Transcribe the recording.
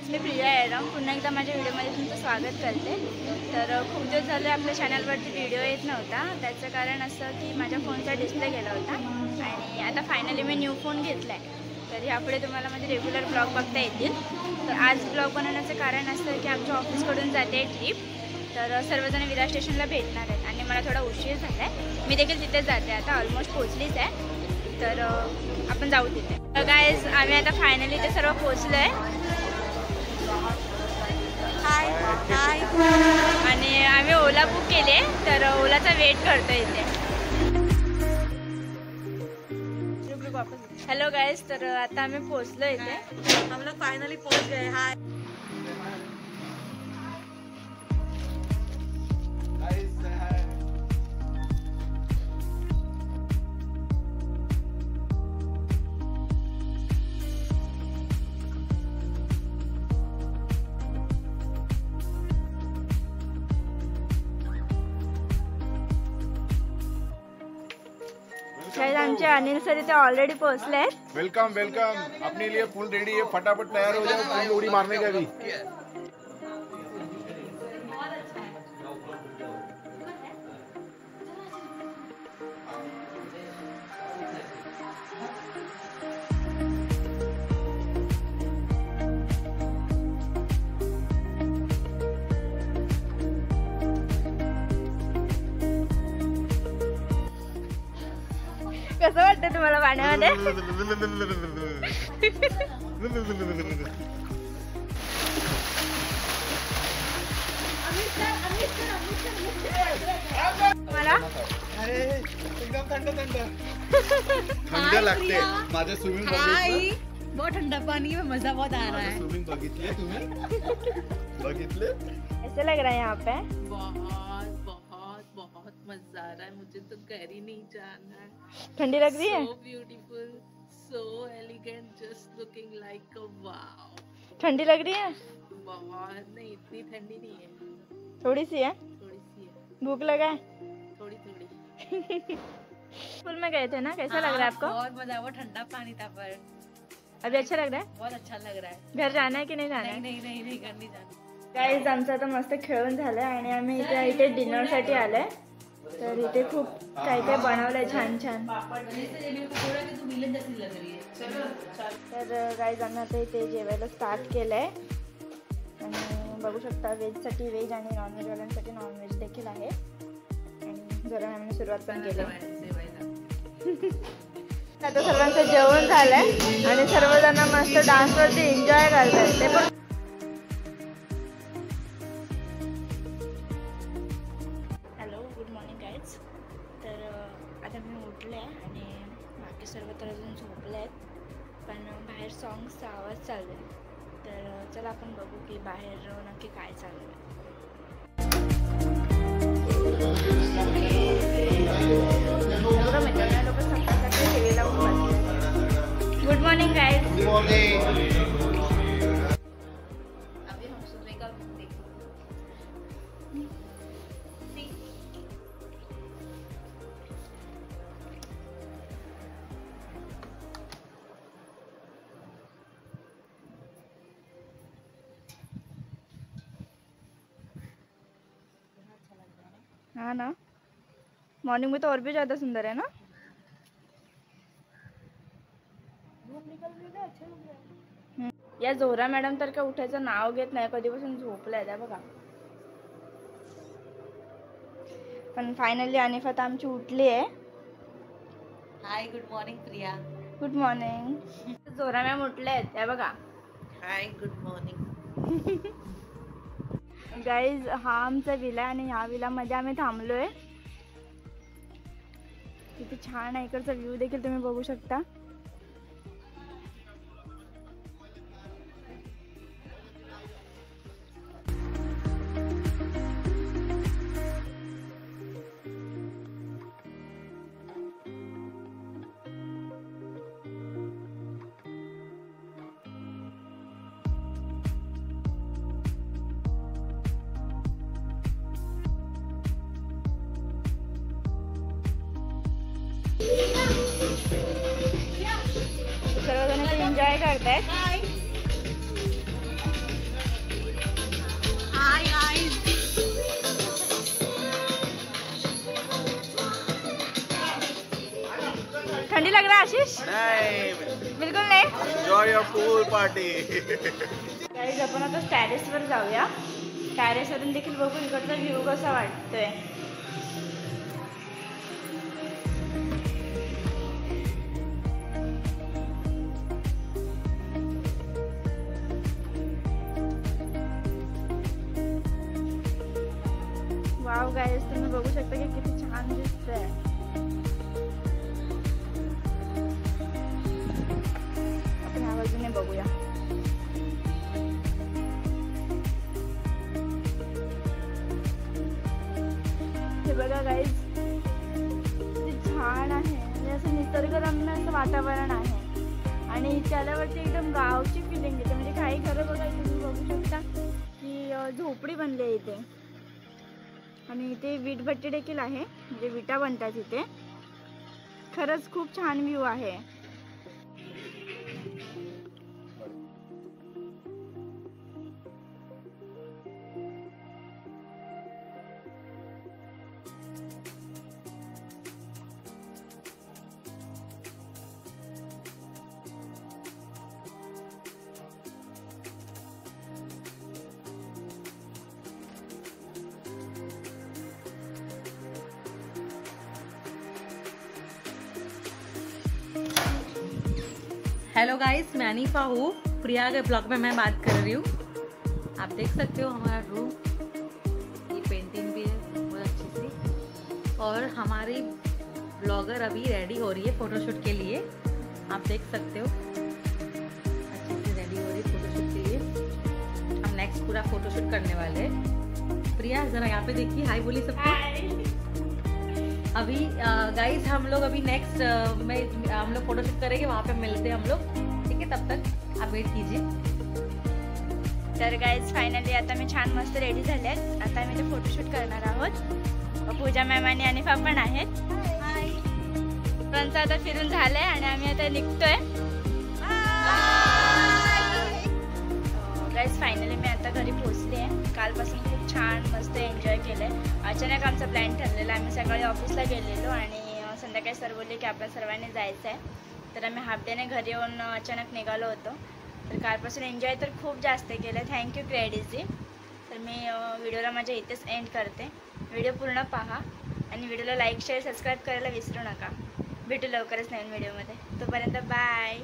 Guys, मी प्रिया एरम पुन्हा एकदा माझ्या व्हिडिओमध्ये तुमचं स्वागत करते। तर खूप दिवस झाले आपल्या चॅनलवरती व्हिडिओ येत नव्हता। त्याचं कारण असं की माझ्या फोनचा डिस्प्ले गेला होता आणि आता फायनली मी न्यू फोन घेतला आहे। तर यापुढे तुम्हाला माझे रेग्युलर ब्लॉग बघता येतील। तर आज ब्लॉग बनवण्याचं कारण असं की आमच्या ऑफिसकडून जाते ट्रिप, तर सर्वजण विरार स्टेशनला भेटणार आहेत आणि मला थोडा उशीर झाला आहे। मी देखील तिथेच जाते, आता ऑलमोस्ट पोचलीच आहे। तर आपण जाऊ तिथे। तर गाईज, आम्ही आता फायनली ते सर्व पोचलो आहे। हाय हाय। आणि आम्ही ओला बुक केले, तर ओलाचा वेट करतो इथे। हेलो गाईज, तर आता आम्ही पोचलो इथे। हम लोग फाइनली पहुंच गए। हाय आमचे अनिल सर इथे ऑलरेडी पोहोचले आहेत। Welcome welcome. अपने लिए फुल रेडी है, फटाफट तैयार हो जाओ, फुल उड़ी मारने का भी। कसं वाटतं तुम्हाला पाण्यामध्ये? मला अरे एकदम थंड थंड थंड लागते। माझे स्विमिंग बहुत ठंडा पानी है, मजा बहुत आ रहा है। स्विमिंग बघितले तुम्ही? बघितले? ऐसे लग रहा है यहाँ पे। बहुत बहुत बहुत मजा आ रहा है, मुझे तो घर ही नहीं जाना है। ठंडी लग रही है? So beautiful, so elegant, just looking like a wow। ठंडी लग रही है? बहुत नहीं, इतनी ठंडी नहीं है, थोड़ी सी है। थोड़ी सी है। भूख लगा है? थोड़ी थोड़ी। स्कूल में गए थे ना, कैसा लग रहा है आपको? बहुत मजा, वो ठंडा पानी था पर अभी अच्छा लग रहा है? बहुत अच्छा लग रहा है। घर जाना है की नाही जाना है? नहीं नहीं नहीं, घर नहीं जाना। गाईज, आमचं आता मस्त खेळून झालं आणि आम्ही इथे डिनरसाठी आलोय। तर इथे खूप काय काय बनवलंय छान छान। तर गाईज, आम्ही आता इथे जेवायला स्टार्ट केलंय आणि बघू शकता व्हेजसाठी व्हेज आणि नॉनव्हेजवाल्यांसाठी नॉनव्हेज देखील आहे। आणि जरा आम्ही सुरुवात पण केली। आता सर्वांचं जेवण झालंय आणि सर्वजण मस्त डान्सवरती एन्जॉय करतात। ते पण उठले आणि बाकी सर्व तर अजून झोपले आहेत, पण बाहेर सॉंग्सचा आवाज चालू आहे। तर चला आपण बघू की बाहेर नक्की काय चालू आहे। लोक सकाळी टीव्ही लावून बसले। Good morning guys. Good morning. हाँ ना, मॉर्निंग में तो और भी ज़्यादा सुंदर है ना। या जोरा मॅडम तर काय उठायचं नाव घेत नाही, कधीपासून झोपलाय त्या बघा। पण फायनली अनिफ आता आमची उठली आहे। Hi, good morning Priya. Good morning. जोरा मॅम उठले आहेत त्या बघा। हाय, गुड मॉर्निंग। गाईज, हा आमचा विला आणि ह्या विलामध्ये आम्ही थांबलोय। किती छान आहे, इकडचा व्ह्यू देखील तुम्ही बघू शकता। सर्वजण एन्जॉय करतायत। आशिष? नाही, बिलकुल नाही. Enjoy your pool party. Guys आपण आता टॅरेसवर जाऊया. टॅरेसवरून देखील बघू इकडचा व्ह्यू कसा वाटतोय. वाव गाईज, तुम्ही बघू शकता की किती छान दिसतंय. आपण ह्या बाजूने बघूया. हे बघा गाईज, किती छान आहे. म्हणजे असं निसर्गरम्य असं वातावरण आहे आणि त्याच्यावरती एकदम गावची फिलिंग येते. म्हणजे काही घरं बघा तुम्ही बघू शकता की झोपडी बनली आहे इथे आणि इथे वीटभट्टी देखील आहे. म्हणजे विटा बनतात इथे. खरंच खूप छान व्ह्यू आहे. हेलो गाइस, मैं अनीफा हूँ. प्रिया के ब्लॉग में मैं बात कर रही हूँ. आप देख सकते हो हमारा रूम. ये पेंटिंग भी है बहुत अच्छी सी. और हमारी ब्लॉगर अभी रेडी हो रही है फ़ोटोशूट के लिए. आप देख सकते हो अच्छे से रेडी हो रही है फ़ोटोशूट के लिए. हम नेक्स्ट पूरा फ़ोटोशूट करने वाले हैं. प्रिया ज़रा यहाँ पे देखिए, हाय बोली सबको. अभी गाइस हम लोग अभी नेक्स्ट में हम लोग फोटोशूट करेंगे, वहाँ पे मिलते हैं हम लोग. ठीक है, तब तक आप वेट कीजिए. तर गाईज फायनली आता मी छान मस्त रेडी झाले आहेत. आता आम्ही ते फोटोशूट करणार आहोत. पूजा मॅम आणि अनिफा पण आहेत. पण आता फिरून झालंय आणि आम्ही आता निघतोय. गाईज फायनली मी आता घरी पोहोचले आहे. कालपासून खूप छान मस्त एन्जॉय केलंय. अचानक आमचा प्लॅन ठरलेला. आम्ही सकाळी ऑफिसला गेलेलो आणि संध्याकाळी सर बोलले की आपल्या सर्वांनी जायचं आहे. तर आम्ही हाफ डेने घरी येऊन अचानक निघालो होतो. तर कालपासून एन्जॉय तर खूप जास्त केलं. थँक्यू क्रेडिजी. तर मी व्हिडिओला माझ्या इथेच एंड करते. व्हिडिओ पूर्ण पहा आणि व्हिडिओला लाईक शेअर सबस्क्राईब करायला विसरू नका. भेटू लवकरच नवीन व्हिडिओमध्ये. तोपर्यंत बाय.